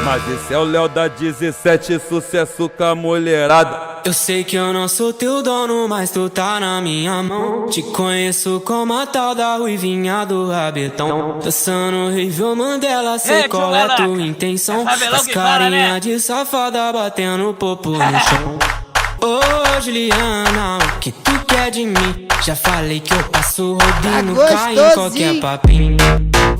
Mas esse é o Léo da 17, sucesso com a mulherada. Eu sei que eu não sou teu dono, mas tu tá na minha mão. Te conheço como a tal da ruivinha do rabetão. Dançando Rivel Mandela, sei qual é tua intenção. As carinha de safada batendo popo no chão. Ô Juliana, o que tu quer de mim? Já falei que eu passo rodinho, cai em qualquer papinho.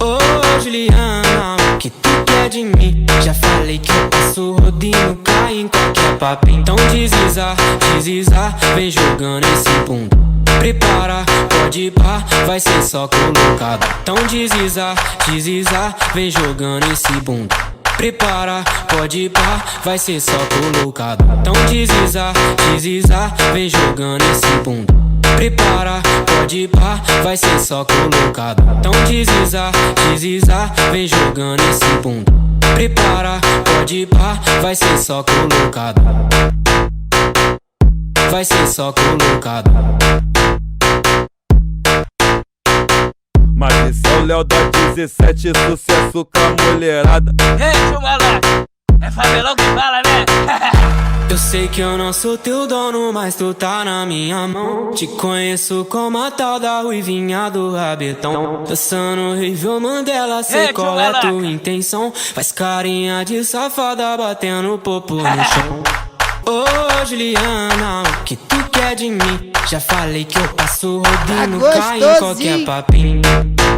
Ô Juliana, o que tu quer de mim? Já falei que eu passo rodinho, cai em qualquer papinho. Então desliza, desliza, vem jogando esse bunda. Prepara, pode ir pá, vai ser só colocado. Então desliza, desliza, vem jogando esse bunda. Prepara, pode ir pá, vai ser só colocado. Então desliza, desliza, vem jogando esse bunda. Prepara, pode ir pá, vai ser só colocado. Então desliza, desliza, vem jogando esse bunda. Prepara, pode ir pá, vai ser só colocado. Vai ser só colocado. Mas esse é o Léo da 17, sucesso com a mulherada. Ei, Chumala, é favelão que fala, né? Eu sei que eu não sou teu dono, mas tu tá na minha mão. Te conheço como a tal da ruivinha do rabetão. Dançando Rivel Mandela, sei qual é tua intenção. Faz carinha de safada batendo popo no chão. Ô Juliana, o que tu quer de mim? Já falei que eu passo rodinho, cai em qualquer papinho.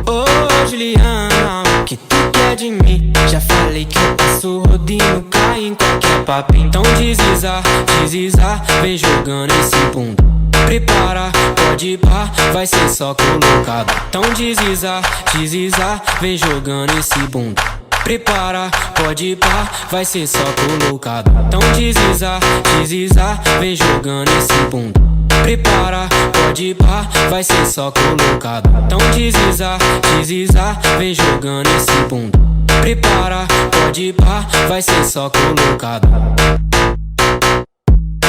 Ô Juliana, o que tu quer de mim? Já falei que eu passo rodinho, cai em qualquer papinho. Então desliza, desliza, vem jogando esse bunda. Prepara, pode ir pá, vai ser só colocado. Então desliza, desliza, vem jogando esse bunda. Prepara, pode ir pá, vai ser só colocado. Então desliza, desliza, vem jogando esse bunda. Prepara, pode ir pá, vai ser só colocado. Então desliza, desliza, vem jogando esse bunda. Prepara, pode ir pá, vai ser só colocado.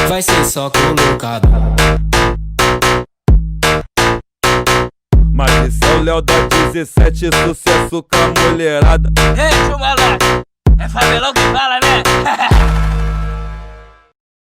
Vai ser só colocado. Mas esse é o Léo da 17, sucesso com a mulherada. Ei, Chumala, é favelão que fala, né?